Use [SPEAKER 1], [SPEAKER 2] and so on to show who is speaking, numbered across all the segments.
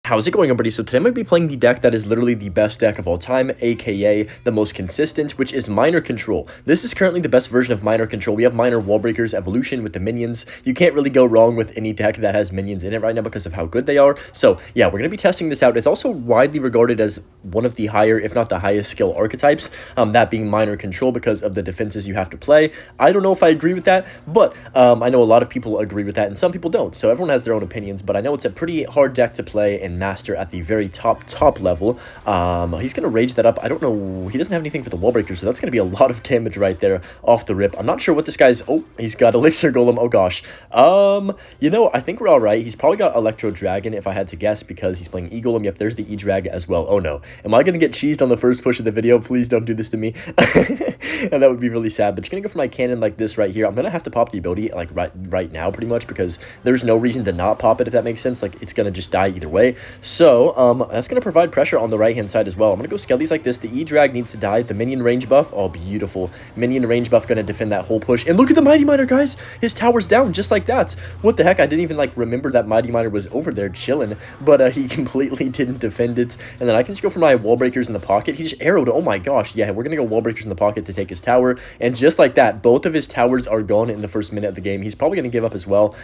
[SPEAKER 1] How's it going, everybody? So today I'm going to be playing the deck that is literally the best deck of all time, aka the most consistent, which is Miner Control. This is currently the best version of Miner Control. We have Miner Wallbreakers Evolution with the minions. You can't really go wrong with any deck that has minions in it right now because of how good they are. So yeah, we're going to be testing this out. It's also widely regarded as one of the higher, if not the highest skill archetypes, that being Miner Control because of the defenses you have to play. I don't know if I agree with that, but I know a lot of people agree with that and some people don't. So everyone has their own opinions, but I know it's a pretty hard deck to play and master at the very top level. He's gonna rage that up. I don't know, he doesn't have anything for the wall breaker, so that's gonna be a lot of damage right there off the rip. I'm not sure what this guy's... Oh, he's got Elixir Golem. Oh gosh. You know, I think we're all right. He's probably got Electro Dragon if I had to guess, because he's playing E-Golem. Yep, there's the E-Drag as well. Oh no, am I gonna get cheesed on the first push of the video? Please don't do this to me. And that would be really sad. But just gonna go for my cannon like this right here. I'm gonna have to pop the ability like right now pretty much, because there's no reason to not pop it, if that makes sense. Like, it's gonna just die either way. So that's going to provide pressure on the right-hand side as well. I'm going to go Skellies like this. The E-Drag needs to die. The minion range buff. Oh, beautiful. Minion range buff going to defend that whole push. And look at the Mighty Miner, guys. His tower's down just like that. What the heck? I didn't even, like, remember that Mighty Miner was over there chilling. But he completely didn't defend it. And then I can just go for my wall breakers in the pocket. He just arrowed. Oh, my gosh. Yeah, we're going to go wall breakers in the pocket to take his tower. And just like that, both of his towers are gone in the first minute of the game. He's probably going to give up as well.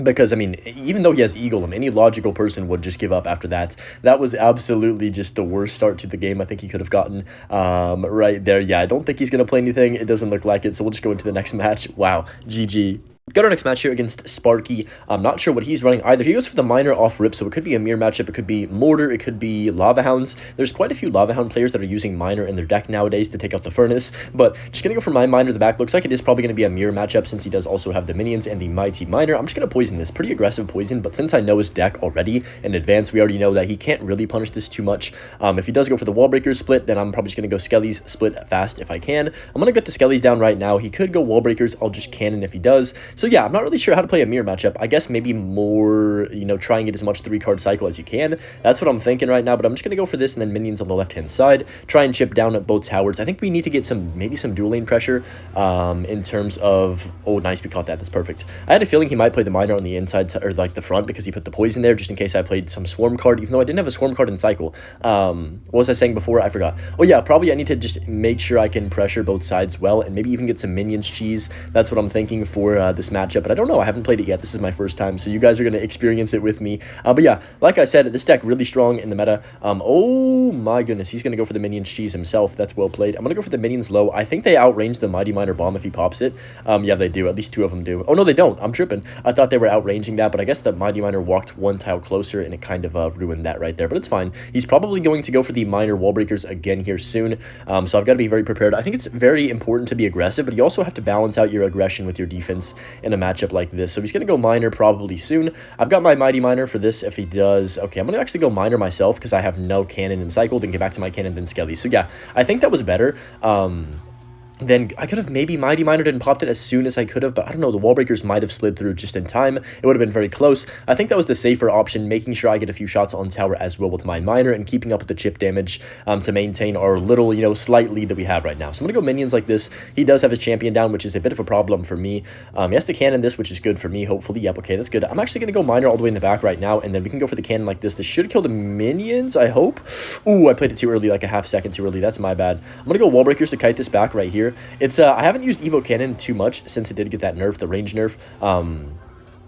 [SPEAKER 1] Because, I mean, even though he has E-Golem, any logical person would just give up after that. That was absolutely just the worst start to the game I think he could have gotten right there. Yeah, I don't think he's going to play anything. It doesn't look like it, so we'll just go into the next match. Wow, GG. Got our next match here against Sparky. I'm not sure what he's running either. He goes for the Miner off rip, so it could be a mirror matchup. It could be Mortar. It could be Lava Hounds. There's quite a few Lava Hound players that are using Miner in their deck nowadays to take out the Furnace, but just going to go for my Miner in the back. Looks like it is probably going to be a mirror matchup since he does also have the minions and the Mighty Miner. I'm just going to poison this. Pretty aggressive poison, but since I know his deck already in advance, we already know that he can't really punish this too much. If he does go for the Wall Breakers split, then I'm probably just going to go Skellies split fast if I can. I'm going to get the Skellies down right now. He could go Wall Breakers. I'll just cannon if he does. So yeah, I'm not really sure how to play a mirror matchup. I guess maybe more, you know, try and get as much 3-card cycle as you can. That's what I'm thinking right now, but I'm just going to go for this and then minions on the left-hand side. Try and chip down at both towers. I think we need to get maybe some dual lane pressure in terms of... Oh, nice, we caught that. That's perfect. I had a feeling he might play the Miner on the inside, or like the front, because he put the poison there just in case I played some swarm card, even though I didn't have a swarm card in cycle. What was I saying before? I forgot. Oh yeah, probably I need to just make sure I can pressure both sides well and maybe even get some minions cheese. That's what I'm thinking for this matchup, but I don't know. I haven't played it yet. This is my first time, so you guys are going to experience it with me. But yeah, like I said, this deck really strong in the meta. Oh my goodness, he's going to go for the minions cheese himself. That's well played. I'm going to go for the minions low. I think they outrange the Mighty Miner bomb if he pops it. Yeah, they do. At least 2 of them do. Oh no, they don't. I'm tripping. I thought they were outranging that, but I guess the Mighty Miner walked 1 tile closer and it kind of ruined that right there, but it's fine. He's probably going to go for the Miner wall breakers again here soon, so I've got to be very prepared. I think it's very important to be aggressive, but you also have to balance out your aggression with your defense in a matchup like this. So he's going to go Miner probably soon. I've got my Mighty Miner for this if he does. Okay, I'm going to actually go Miner myself because I have no cannon in cycle. Then get back to my cannon, then Skelly. So yeah, I think that was better. Then I could have maybe Mighty Miner and popped it as soon as I could have, but I don't know, the wall breakers might have slid through just in time. It would have been very close. I think that was the safer option, making sure I get a few shots on tower as well with my Miner and keeping up with the chip damage to maintain our little, you know, slight lead that we have right now. So I'm going to go minions like this. He does have his champion down, which is a bit of a problem for me. He has to cannon this, which is good for me, hopefully. Yep, okay, that's good. I'm actually going to go Miner all the way in the back right now, and then we can go for the cannon like this. This should kill the minions, I hope. Ooh, I played it too early, like a half second too early. That's my bad. I'm going to go wall breakers to kite this back right here. It's, I haven't used Evo Cannon too much since it did get that nerf, the range nerf.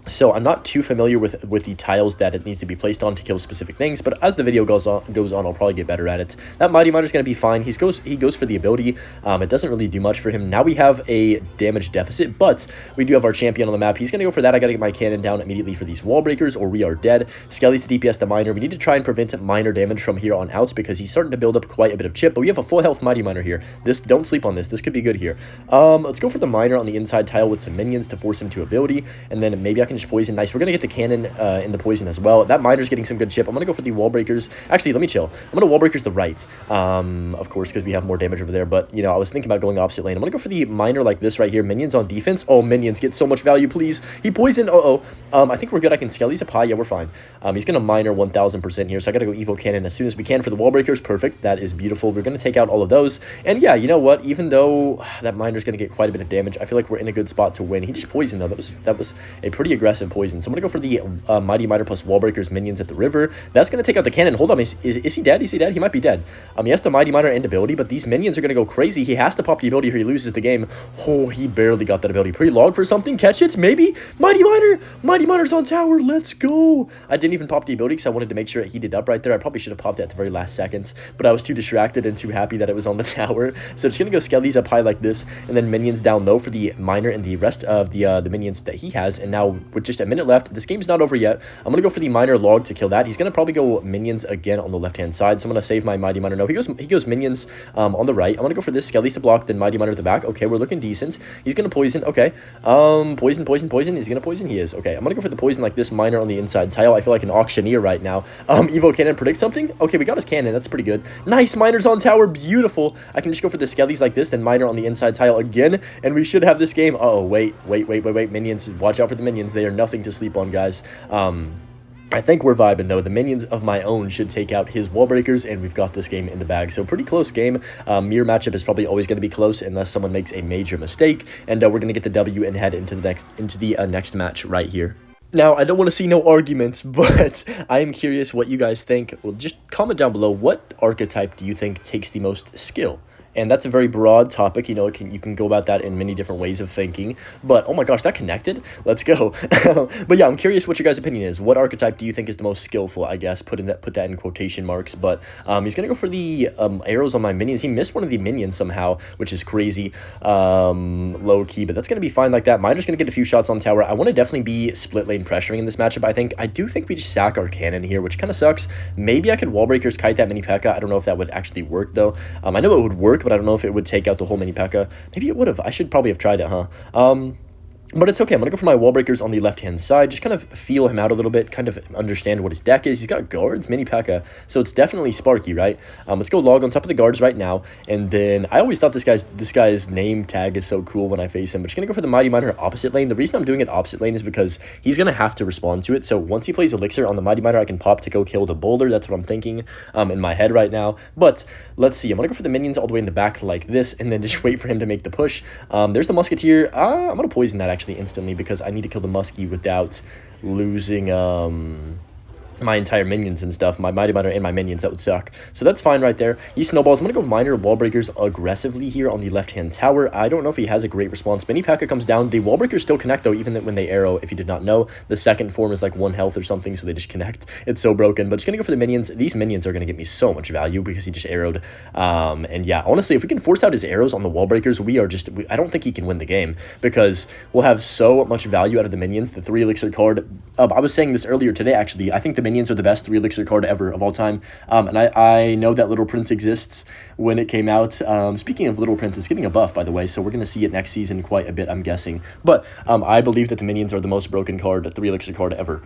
[SPEAKER 1] So I'm not too familiar with the tiles that it needs to be placed on to kill specific things, but as the video goes on, I'll probably get better at it. That Mighty Miner is going to be fine. He goes for the ability. It doesn't really do much for him. Now we have a damage deficit, but we do have our champion on the map. He's going to go for that. I got to get my cannon down immediately for these wall breakers, or we are dead. Skelly's to DPS the Miner. We need to try and prevent Miner damage from here on out because he's starting to build up quite a bit of chip, but we have a full health Mighty Miner here. Don't sleep on this. This could be good here. Let's go for the Miner on the inside tile with some minions to force him to ability, and then maybe I can just poison. Nice. We're going to get the cannon in the poison as well. That Miner's getting some good chip. I'm going to go for the wall breakers. Actually, let me chill. I'm going to wall breakers the right, of course, because we have more damage over there. But, you know, I was thinking about going opposite lane. I'm going to go for the Miner like this right here. Minions on defense. Oh, minions, get so much value, please. He poisoned. I think we're good. I can Skelly's up high. Yeah, we're fine. He's going to Miner 1000% here, so I got to go Evo Cannon as soon as we can for the wall breakers. Perfect. That is beautiful. We're going to take out all of those. And, yeah, you know what? Even though that Miner's going to get quite a bit of damage, I feel like we're in a good spot to win. He just poisoned, though. That was a pretty aggressive aggressive poison. So I'm going to go for the Mighty Miner plus Wall Breakers minions at the river. That's going to take out the cannon. Hold on, is he dead? Is he dead? He might be dead. He has the Mighty Miner and ability, but these minions are going to go crazy. He has to pop the ability or he loses the game. Oh, he barely got that ability. Pre-log for something? Catch it? Maybe? Mighty Miner! Mighty Miner's on tower. Let's go! I didn't even pop the ability because I wanted to make sure it heated up right there. I probably should have popped it at the very last seconds, but I was too distracted and too happy that it was on the tower. So just going to go Skellies up high like this, and then minions down low for the Miner and the rest of the minions that he has. And now, with just a minute left, this game's not over yet. I'm going to go for the Miner log to kill that. He's going to probably go minions again on the left-hand side, so I'm going to save my Mighty Miner. No, he goes minions on the right. I'm going to go for this Skellies to block, then Mighty Miner at the back. Okay, we're looking decent. He's going to poison. Okay. Poison. He's going to poison. He is. Okay, I'm going to go for the poison like this Miner on the inside tile. I feel like an auctioneer right now. Evo Cannon predict something? Okay, we got his cannon. That's pretty good. Nice. Miner's on tower. Beautiful. I can just go for the Skellies like this, then Miner on the inside tile again, and we should have this game. Uh-oh, wait. Minions. Watch out for the minions. They are nothing to sleep on, guys. I think we're vibing, though. The minions of my own should take out his wall breakers, and we've got this game in the bag. So pretty close game. Mirror matchup is probably always going to be close unless someone makes a major mistake, and we're going to get the W and head into the next match right here. Now, I don't want to see no arguments, but I am curious what you guys think. Well, just comment down below, what archetype do you think takes the most skill? And that's a very broad topic, you know, you can go about that in many different ways of thinking. But, oh my gosh, that connected? Let's go. But yeah, I'm curious what your guys' opinion is. What archetype do you think is the most skillful, I guess? Put that in quotation marks. But he's going to go for the arrows on my minions. He missed one of the minions somehow, which is crazy. Low-key, but that's going to be fine like that. Miner's going to get a few shots on tower. I want to definitely be split lane pressuring in this matchup, I do think we just sack our cannon here, which kind of sucks. Maybe I could wall breakers kite that mini P.E.K.K.A. I don't know if that would actually work, though. I know it would work, but I don't know if it would take out the whole mini P.E.K.K.A. Maybe it would have. I should probably have tried it, huh? But it's okay. I'm going to go for my wall breakers on the left-hand side. Just kind of feel him out a little bit, kind of understand what his deck is. He's got guards, mini P.E.K.K.A. So it's definitely Sparky, right? Let's go log on top of the guards right now. And then I always thought this guy's name tag is so cool when I face him. But just going to go for the Mighty Miner opposite lane. The reason I'm doing it opposite lane is because he's going to have to respond to it. So once he plays Elixir on the Mighty Miner, I can pop to go kill the boulder. That's what I'm thinking in my head right now. But let's see. I'm going to go for the minions all the way in the back like this, and then just wait for him to make the push. There's the Musketeer. I'm going to poison that actually instantly because I need to kill the Muskie without losing my entire minions and stuff, my Mighty Miner and my minions. That would suck. So that's fine right there. He snowballs. I'm going to go Miner wall breakers aggressively here on the left-hand tower. I don't know if he has a great response. Mini P.E.K.K.A. comes down. The wall breakers still connect, though, even when they arrow. If you did not know, the second form is like 1 health or something, so they just connect. It's so broken. But just going to go for the minions. These minions are going to get me so much value because he just arrowed. And yeah, honestly, if we can force out his arrows on the wall breakers, I don't think he can win the game because we'll have so much value out of the minions. The 3 elixir card. I was saying this earlier today, actually. I think the minions are the best 3 elixir card ever of all time, and I know that Little Prince exists when it came out. Speaking of Little Prince, it's getting a buff, by the way, so we're going to see it next season quite a bit, I'm guessing. But I believe that the minions are the most broken card, 3 elixir card ever.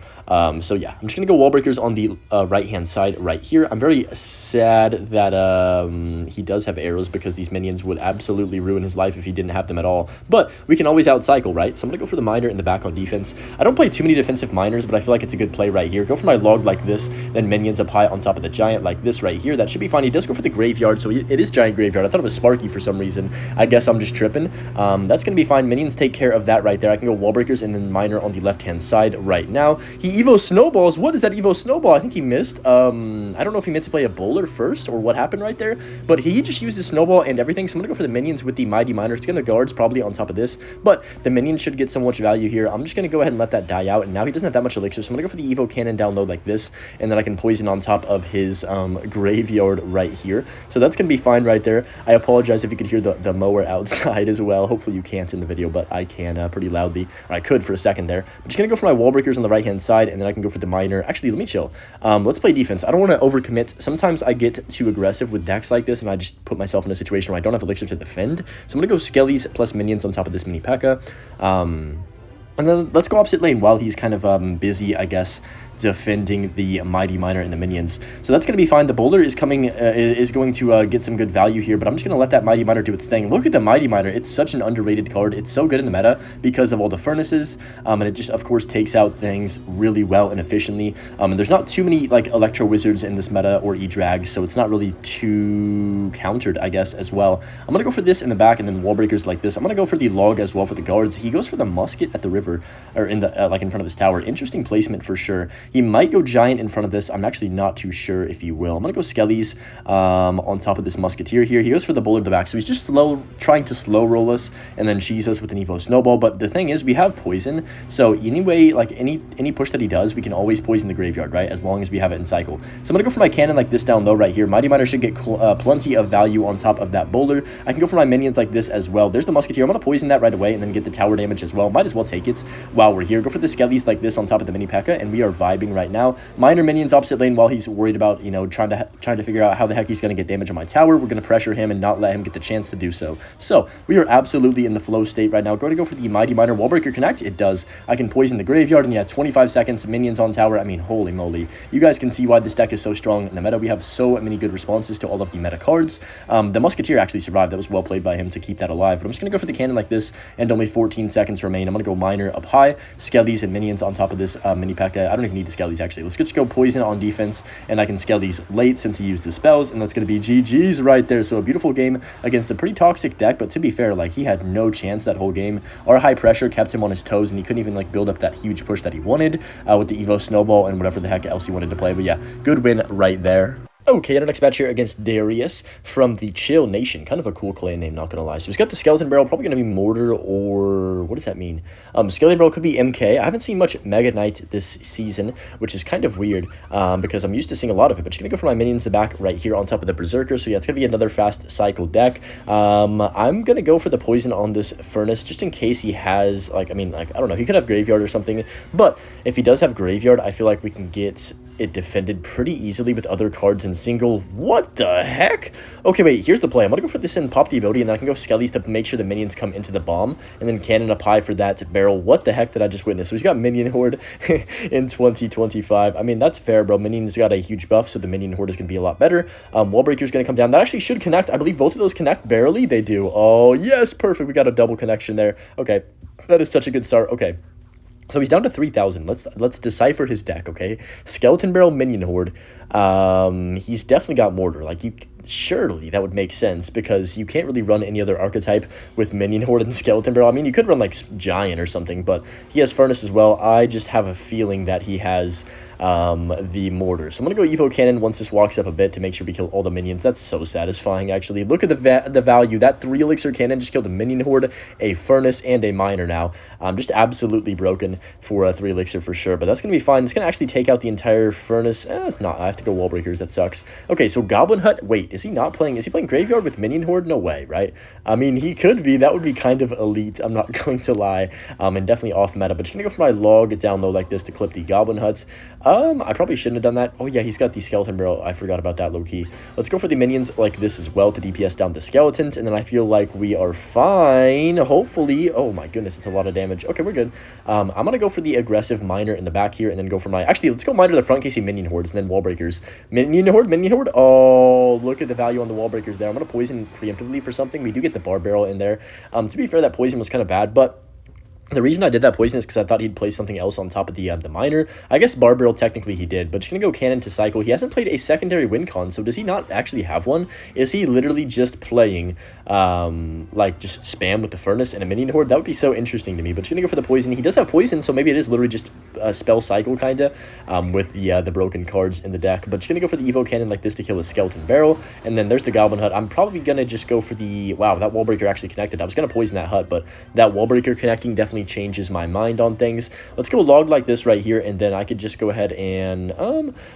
[SPEAKER 1] So yeah, I'm just going to go wall breakers on the right-hand side right here. I'm very sad that he does have arrows because these minions would absolutely ruin his life if he didn't have them at all. But we can always outcycle, right? So I'm going to go for the Miner in the back on defense. I don't play too many defensive Miners, but I feel like it's a good play right here. Go for my log like this, then minions up high on top of the giant like this right here. That should be fine. He does go for the graveyard, so it is giant graveyard. I thought it was Sparky for some reason. I guess I'm just tripping. That's going to be fine. Minions take care of that right there. I can go wall breakers and then Miner on the left-hand side right now. He Evo snowballs. What is that Evo snowball? I think he missed. I don't know if he meant to play a bowler first or what happened right there, but he just used his snowball and everything. So I'm going to go for the minions with the Mighty Miner. It's going to guards probably on top of this, but the minions should get so much value here. I'm just going to go ahead and let that die out, and now he doesn't have that much elixir, so I'm going to go for the Evo Cannon down low like this, and then I can poison on top of his graveyard right here. So that's going to be fine right there. I apologize if you could hear the mower outside as well. Hopefully you can't in the video, but I can pretty loudly. Or I could for a second there. I'm just going to go for my wall breakers on the right-hand side, and then I can go for the Miner. Actually, let me chill. Let's play defense. I don't want to overcommit. Sometimes I get too aggressive with decks like this, and I just put myself in a situation where I don't have elixir to defend. So I'm going to go Skellies plus minions on top of this mini P.E.K.K.A. And then let's go opposite lane while he's kind of busy, I guess, defending the Mighty Miner and the minions. So that's going to be fine. The Boulder is coming, is going to get some good value here, but I'm just going to let that Mighty Miner do its thing. Look at the Mighty Miner. It's such an underrated card. It's so good in the meta because of all the furnaces, and it just, of course, takes out things really well and efficiently. And there's not too many, like, Electro Wizards in this meta or E-Drag, so it's not really too countered, I guess, as well. I'm going to go for this in the back and then wall breakers like this. I'm going to go for the log as well for the guards. He goes for the musket at the river, or in the, like, in front of his tower. Interesting placement for sure. He might go giant in front of this. I'm actually not too sure if he will. I'm going to go Skellies on top of this musketeer here. He goes for the boulder at the back, so he's just trying to slow roll us and then cheese us with an Evo Snowball. But the thing is, we have poison, so anyway, like any push that he does, we can always poison the graveyard, right, as long as we have it in cycle. So I'm going to go for my cannon like this down low right here. Mighty Miner should get plenty of value on top of that boulder. I can go for my minions like this as well. There's the musketeer. I'm going to poison that right away and then get the tower damage as well. Might as well take it while we're here. Go for the Skellies like this on top of the mini P.E.K.K.A, and we are vibing right now. Miner minions opposite lane while he's worried about, you know, trying to figure out how the heck he's going to get damage on my tower. We're going to pressure him and not let him get the chance to do so. So we are absolutely in the flow state right now. Going to go for the Mighty Miner Wallbreaker Connect. It does. I can poison the graveyard, and yeah, 25 seconds, minions on tower. I mean, holy moly. You guys can see why this deck is so strong in the meta. We have so many good responses to all of the meta cards. The Musketeer actually survived. That was well played by him to keep that alive. But I'm just going to go for the cannon like this, and only 14 seconds remain. I'm going to go Miner up high, Skellies and minions on top of this mini P.E.K.K.A. I don't even need the Skellies, actually. Let's just go poison on defense, and I can Skellies late since he used his spells, and that's going to be GG's right there. So a beautiful game against a pretty toxic deck, but to be fair, like, he had no chance that whole game. Our high pressure kept him on his toes, and he couldn't even, like, build up that huge push that he wanted with the Evo Snowball and whatever the heck else he wanted to play. But yeah, good win right there. Okay, and our next match here against Darius from the Chill Nation. Kind of a cool clan name, not gonna lie. So he's got the Skeleton Barrel, probably gonna be Mortar, or what does that mean? Skeleton Barrel could be MK. I haven't seen much Mega Knight this season, which is kind of weird because I'm used to seeing a lot of it. But just gonna go for my minions in the back right here on top of the Berserker. So yeah, it's gonna be another fast cycle deck. I'm gonna go for the poison on this Furnace just in case he has, like, I mean, like, I don't know, he could have Graveyard or something. But if he does have Graveyard, I feel like we can get it defended pretty easily with other cards in single. What the heck? Okay, wait, here's the play. I'm gonna go for this and pop the ability, and then I can go Skellies to make sure the minions come into the bomb, and then cannon up high for that barrel. What the heck did I just witness? So he's got Minion Horde in 2025. I mean, that's fair, bro. Minion's got a huge buff, so the Minion Horde is gonna be a lot better. Wallbreaker's gonna come down. That actually should connect. I believe both of those connect barely. They do. Oh, yes, perfect. We got a double connection there. Okay, that is such a good start. Okay. So he's down to 3,000. Let's decipher his deck, okay? Skeleton Barrel, Minion Horde. He's definitely got Mortar. Like, surely that would make sense because you can't really run any other archetype with Minion Horde and Skeleton Barrel. I mean, you could run, like, Giant or something, but he has Furnace as well. I just have a feeling that he has the Mortar. So I'm going to go Evo Cannon once this walks up a bit to make sure we kill all the minions. That's so satisfying, actually. Look at the value. That 3 Elixir Cannon just killed a Minion Horde, a Furnace, and a Miner now. Just absolutely broken for a 3 Elixir for sure, but that's going to be fine. It's going to actually take out the entire Furnace. It's not. I have to go Wall Breakers. That sucks. Okay, so Goblin Hut. Wait, is he not playing? Is he playing Graveyard with Minion Horde? No way, right? I mean, he could be. That would be kind of elite. I'm not going to lie. And definitely off meta, but just going to go for my log down low like this to clip the Goblin Huts. I probably shouldn't have done that. Oh, yeah, he's got the Skeleton Barrel. I forgot about that low-key. Let's go for the minions like this as well to DPS down the skeletons, and then I feel like we are fine, hopefully. Oh, my goodness, it's a lot of damage. Okay, we're good. I'm going to go for the aggressive Miner in the back here, and then go for my... Actually, let's go Miner to the front in case he Minion Hordes, and then Wall Breakers. Minion Horde, Minion Horde. Oh, look at the value on the Wall Breakers there. I'm going to poison preemptively for something. We do get the Bar Barrel in there. To be fair, that poison was kind of bad, but... The reason I did that poison is because I thought he'd play something else on top of the Miner. I guess Bar Barrel technically he did, but just going to go Cannon to cycle. He hasn't played a secondary win con, so does he not actually have one? Is he literally just playing, like, just spam with the Furnace and a Minion Horde? That would be so interesting to me, but just going to go for the poison. He does have poison, so maybe it is literally just a spell cycle, kind of, with the broken cards in the deck. But just going to go for the Evo Cannon like this to kill a Skeleton Barrel, and then there's the Goblin Hut. I'm probably going to just go for the... Wow, that Wall Breaker actually connected. I was going to poison that hut, but that Wall Breaker connecting definitely changes my mind on things. Let's go log like this right here, and then I could just go ahead and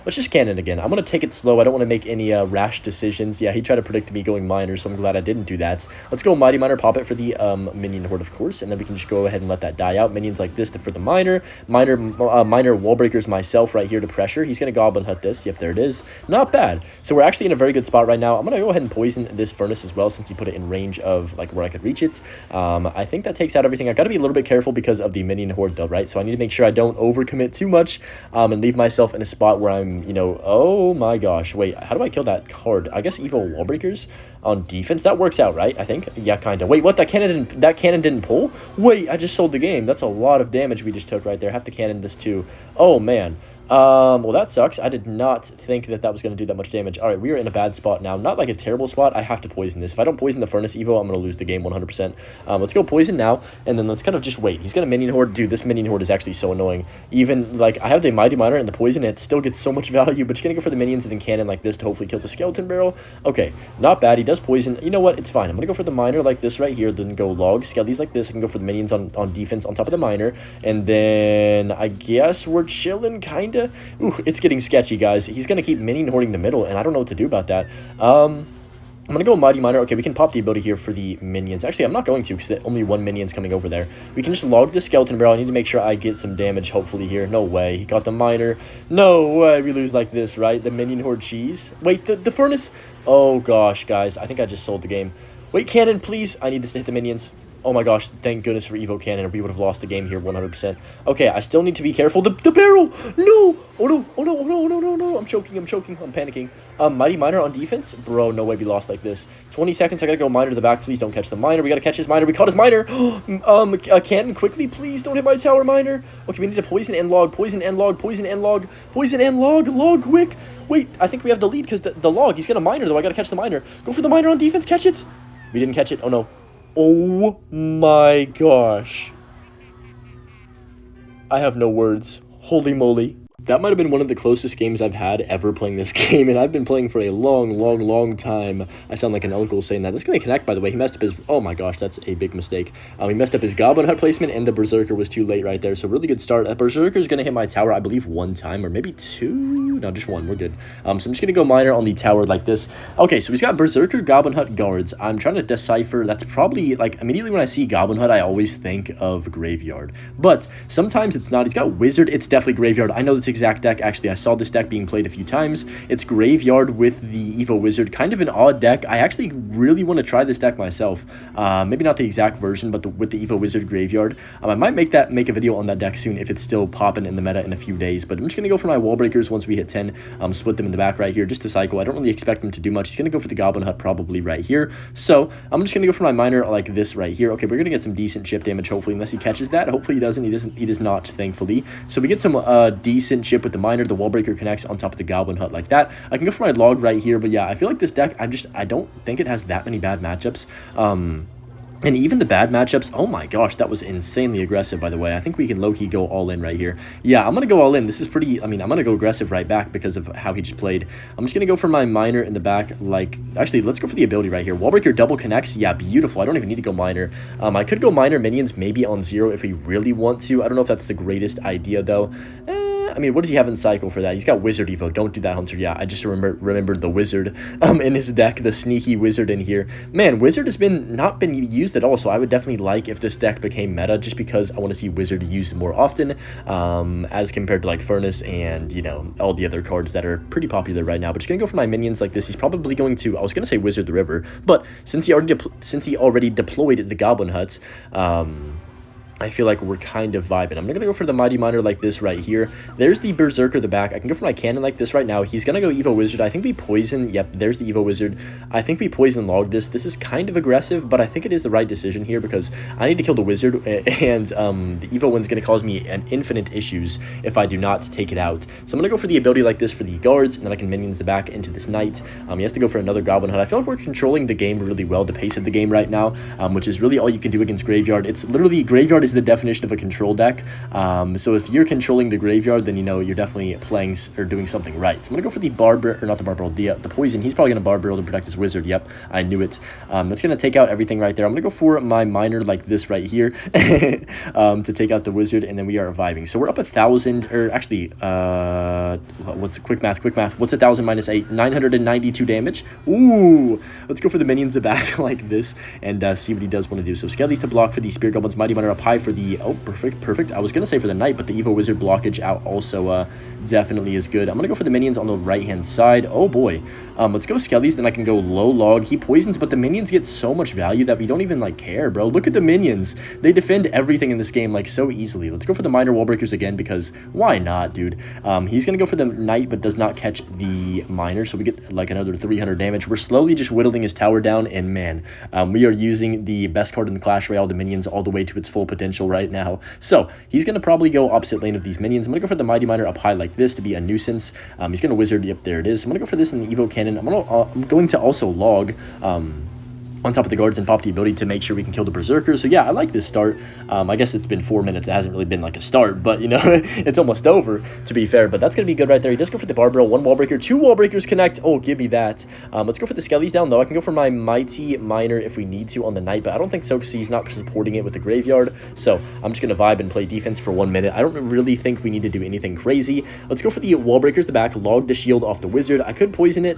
[SPEAKER 1] let's just cannon again. I'm going to take it slow. I don't want to make any rash decisions. Yeah, he tried to predict me going Miner, so I'm glad I didn't do that. Let's go Mighty Miner, pop it for the Minion Horde, of course, and then we can just go ahead and let that die out. Minions like this for the Miner. Miner Wall Breakers myself right here to pressure. He's going to Goblin Hut this. Yep, there it is. Not bad. So we're actually in a very good spot right now. I'm going to go ahead and poison this Furnace as well since he put it in range of, like, where I could reach it. I think that takes out everything. I got to be a little bit careful careful because of the minion horde though, right? So I need to make sure I don't overcommit too much and leave myself in a spot where I'm, you know, oh my gosh, wait, how do I kill that card? I guess evil wall breakers on defense. That works out, right? I think. Yeah, kind of. Wait, what? That cannon didn't pull? Wait, I just sold the game. That's a lot of damage we just took right there. Have to cannon this too. Oh man. Well, that sucks. I did not think that was going to do that much damage. All right, we are in a bad spot now. Not like a terrible spot. I have to poison this. If I don't poison the Furnace Evo, I'm going to lose the game 100%. Let's go poison now, and then let's kind of just wait. He's going to minion horde. Dude, this minion horde is actually so annoying. Even, like, I have the Mighty Miner and the poison, and it still gets so much value, but just going to go for the minions and then cannon like this to hopefully kill the Skeleton Barrel. Okay, not bad. He does poison. You know what? It's fine. I'm going to go for the Miner like this right here, then go log Skellies like this. I can go for the minions on defense on top of the Miner, and then I guess we're chilling, kind of. Ooh, it's getting sketchy, guys. He's going to keep minion hoarding the middle, and I don't know what to do about that. I'm going to go Mighty Miner. Okay, we can pop the ability here for the minions. Actually, I'm not going to because only one minion's coming over there. We can just log the Skeleton Barrel. I need to make sure I get some damage, hopefully, here. No way. He got the Miner. No way. We lose like this, right? The minion horde cheese. Wait, the Furnace. Oh, gosh, guys. I think I just sold the game. Wait, cannon, please. I need this to hit the minions. Oh my gosh, thank goodness for Evo Cannon, or we would have lost the game here 100%. Okay, I still need to be careful. The barrel! No! Oh no, oh no, oh no, no, no, no. I'm choking, I'm panicking. Mighty Miner on defense? Bro, no way we lost like this. 20 seconds, I gotta go Miner to the back. Please don't catch the Miner. We gotta catch his Miner. We caught his Miner. Cannon, quickly, please don't hit my tower Miner. Okay, we need to poison and log, poison and log, poison and log, poison and log quick. Wait, I think we have the lead because the log, he's gonna Miner though. I gotta catch the Miner. Go for the Miner on defense, catch it. We didn't catch it. Oh no. Oh my gosh. I have no words. Holy moly. That might have been one of the closest games I've had ever playing this game, and I've been playing for a long time. I sound like an uncle saying that. This is going to connect, by the way. He messed up his... Oh my gosh, that's a big mistake. He messed up his Goblin Hut placement, and the Berserker was too late right there, so really good start. Berserker is going to hit my tower, I believe, one time, or maybe two? No, just one. We're good. So I'm just going to go Miner on the tower like this. Okay, so he's got Berserker, Goblin Hut, Guards. I'm trying to decipher... That's probably, like, immediately when I see Goblin Hut, I always think of Graveyard. But sometimes it's not. He's got Wizard. It's definitely Graveyard. I know this exact deck, actually. I saw this deck being played a few times. It's Graveyard with the Evo Wizard. Kind of an odd deck. I actually really want to try this deck myself. Maybe not the exact version, but with the Evo Wizard Graveyard. I might make a video on that deck soon if it's still popping in the meta in a few days. But I'm just going to go for my wall breakers once we hit 10. Split them in the back right here just to cycle. I don't really expect him to do much. He's going to go for the Goblin Hut probably right here. So I'm just going to go for my Miner like this right here. Okay, we're going to get some decent chip damage hopefully, unless he catches that. Hopefully he doesn't. He does not, thankfully. So we get some decent chip with the Miner. The wall breaker connects on top of the Goblin Hut like that. I can go for my log right here, but yeah, I feel like this deck, I don't think it has that many bad matchups. And even the bad matchups, oh my gosh, that was insanely aggressive, by the way. I think we can low-key go all in right here. Yeah, I'm going to go all in. This is pretty, I mean, I'm going to go aggressive right back because of how he just played. I'm just going to go for my Miner in the back, like, actually, let's go for the ability right here. Wallbreaker double connects. Yeah, beautiful. I don't even need to go Miner. I could go Miner minions maybe on 0 if we really want to. I don't know if that's the greatest idea, though. I mean, what does he have in cycle for that? He's got Wizard Evo. Don't do that, Hunter. Yeah, I just remembered the Wizard in his deck, the sneaky Wizard in here. Man, Wizard has not been used at all, so I would definitely like if this deck became meta, just because I want to see Wizard used more often, as compared to, like, Furnace and, you know, all the other cards that are pretty popular right now. But just going to go for my minions like this. He's probably going to, I was going to say Wizard the River, but since he already deployed the Goblin Huts, I feel like we're kind of vibing. I'm going to go for the Mighty Miner like this right here. There's the Berserker the back. I can go for my Cannon like this right now. He's going to go Evo Wizard. I think we poison. Yep, there's the Evo Wizard. I think we poison log this. This is kind of aggressive, but I think it is the right decision here because I need to kill the Wizard, and the Evo one's going to cause me an infinite issues if I do not take it out. So I'm going to go for the ability like this for the Guards, and then I can minions the back into this Knight. He has to go for another Goblin Hut. I feel like we're controlling the game really well, the pace of the game right now, which is really all you can do against Graveyard. It's literally, Graveyard is the definition of a control deck. So if you're controlling the Graveyard, then you know you're definitely playing or doing something right. So I'm gonna go for the Barber, or not the Barber, the Poison. He's probably gonna Barber to protect his Wizard. Yep, I knew it. That's gonna take out everything right there. I'm gonna go for my Miner like this right here to take out the Wizard, and then we are vibing. So we're up 1,000, or actually, what's quick math? What's 1,000 minus 8? 992 damage. Ooh, let's go for the minions the back like this and see what he does want to do. So Skellies to block for the Spear Goblins. Mighty Miner up high for the... Oh, perfect. I was going to say for the Knight, but the Evo Wizard blockage out also definitely is good. I'm going to go for the minions on the right-hand side. Oh, boy. Let's go Skellies, then I can go low log. He poisons, but the minions get so much value that we don't even, like, care, bro. Look at the minions. They defend everything in this game, like, so easily. Let's go for the Miner Wall Breakers again, because why not, dude? He's going to go for the Knight, but does not catch the Miner, so we get, like, another 300 damage. We're slowly just whittling his tower down, and, man, we are using the best card in the Clash Royale, the minions, all the way to its full potential right now. So, he's going to probably go opposite lane of these minions. I'm going to go for the Mighty Miner up high like this to be a nuisance. He's going to Wizard. Yep, there it is. I'm going to go for this in the Evo Cannon. I'm going to also log on top of the guards and pop the ability to make sure we can kill the Berserker. So yeah, I like this start. I guess it's been 4 minutes. It hasn't really been like a start, but you know, it's almost over, to be fair. But that's going to be good right there. He does go for the Barbell. 1 wall breaker, 2 wall breakers connect. Oh, give me that. Let's go for the Skellies down low. I can go for my Mighty Miner if we need to on the Knight, but I don't think so because he's not supporting it with the Graveyard. So I'm just going to vibe and play defense for 1 minute. I don't really think we need to do anything crazy. Let's go for the wall breakers, the back, log the shield off the Wizard. I could poison it.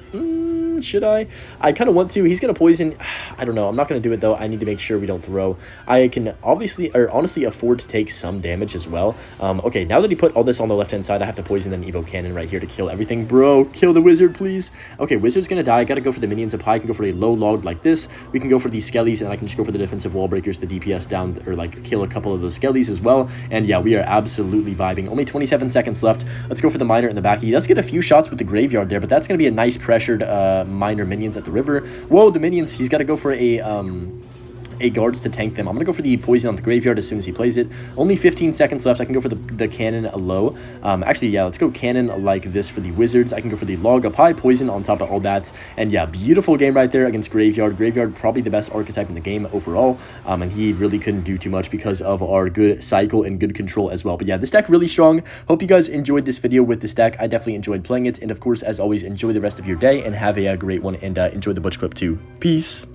[SPEAKER 1] Should I? I kind of want to. He's going to poison. I don't know. I'm not going to do it, though. I need to make sure we don't throw. I can obviously, or honestly, afford to take some damage as well. Okay, now that he put all this on the left-hand side, I have to poison an Evo Cannon right here to kill everything. Bro, kill the Wizard, please. Okay, Wizard's going to die. I got to go for the minions up high. I can go for a low log like this. We can go for these Skellies, and I can just go for the defensive wall breakers to DPS down, or like kill a couple of those Skellies as well. And yeah, we are absolutely vibing. Only 27 seconds left. Let's go for the Miner in the back. He does get a few shots with the Graveyard there, but that's going to be a nice pressured Miner minions at the river. Whoa, the minions. He's got to go for a guards to tank them. I'm going to go for the poison on the Graveyard as soon as he plays it. Only 15 seconds left. I can go for the cannon low. Actually, yeah, let's go cannon like this for the Wizards. I can go for the log up high, poison on top of all that. And yeah, beautiful game right there against Graveyard. Graveyard, probably the best archetype in the game overall. And he really couldn't do too much because of our good cycle and good control as well. But yeah, this deck really strong. Hope you guys enjoyed this video with this deck. I definitely enjoyed playing it. And of course, as always, enjoy the rest of your day and have a great one, and enjoy the Butch clip too. Peace.